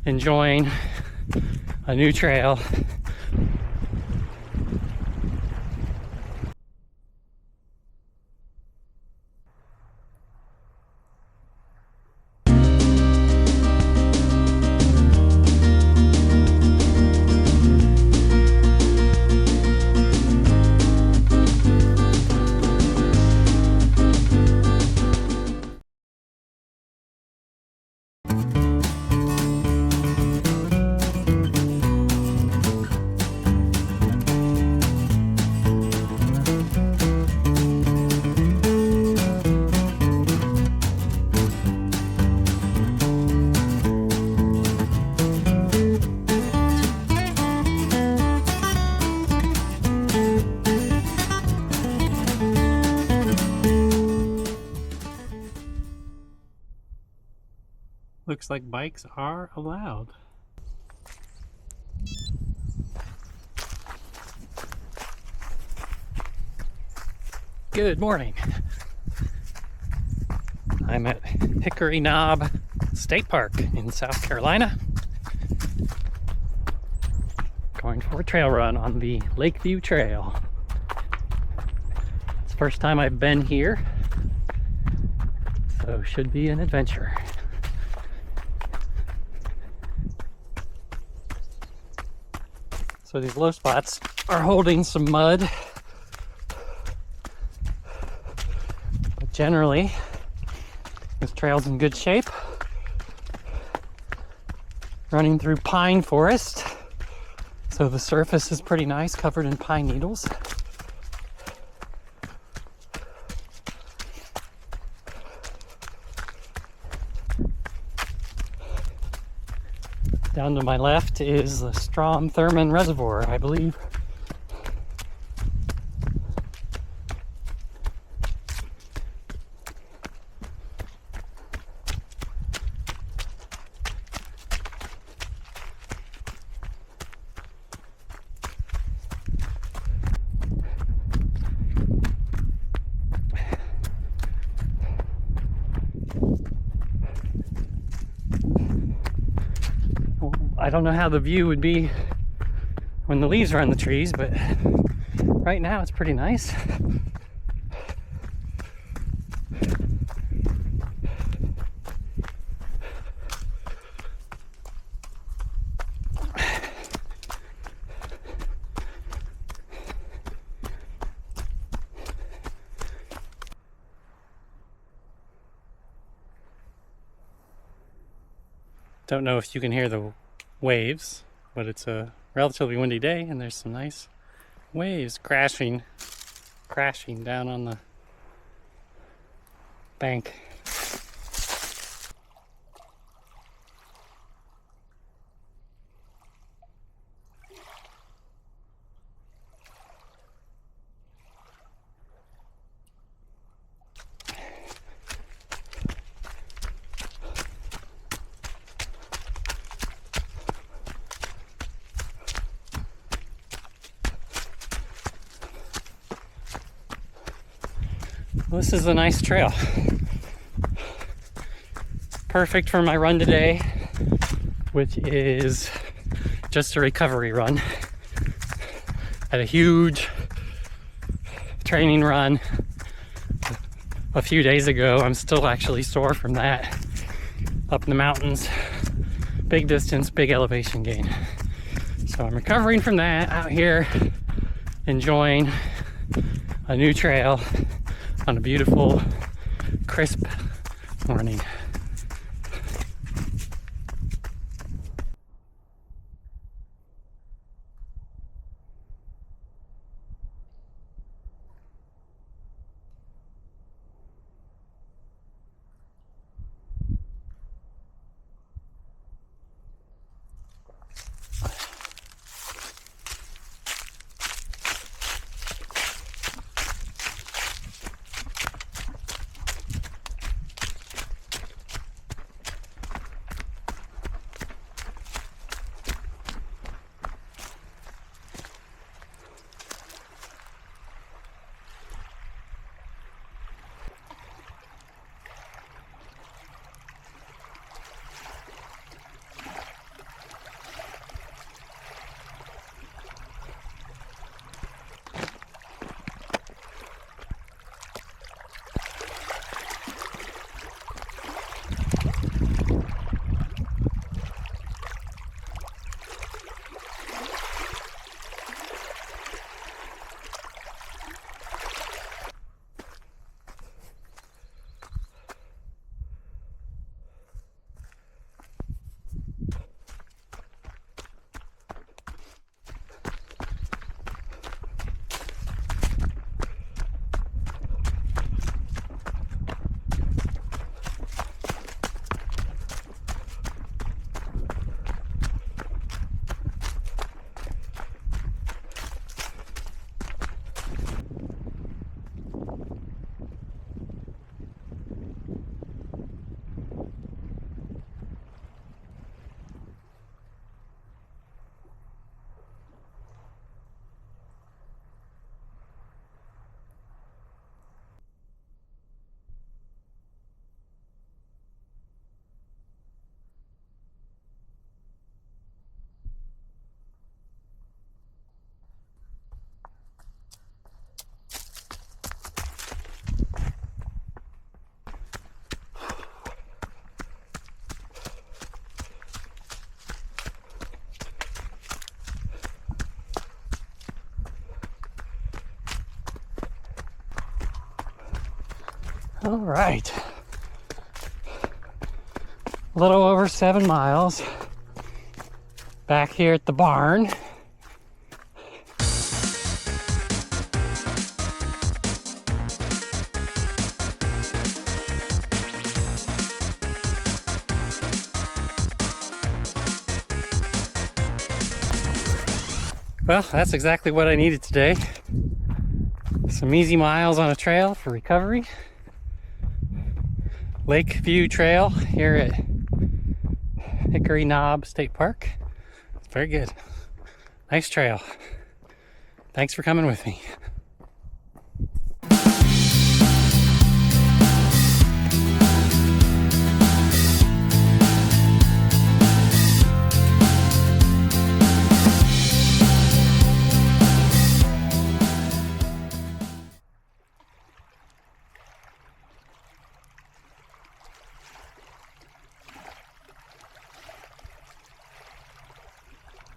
enjoying a new trail. Looks like bikes are allowed. Good morning. I'm at Hickory Knob State Park in South Carolina. Going for a trail run on the Lakeview Trail. It's the first time I've been here, so should be an adventure. So these low spots are holding some mud, but generally this trail's in good shape. Running through pine forest, so the surface is pretty nice, covered in pine needles. Down to my left is the Strom Thurmond Reservoir, I believe. I don't know how the view would be when the leaves are on the trees, but right now it's pretty nice. Don't know if you can hear the waves, but it's a relatively windy day and there's some nice waves crashing down on the bank. This is a nice trail. Perfect for my run today, which is just a recovery run. Had a huge training run a few days ago. I'm still actually sore from that. Up in the mountains, big distance, big elevation gain. So I'm recovering from that out here, enjoying a new trail on a beautiful, crisp morning. All right. A little over 7 miles. Back here at the barn. Well, that's exactly what I needed today. Some easy miles on a trail for recovery. Lakeview Trail here at Hickory Knob State Park. It's very good. Nice trail. Thanks for coming with me.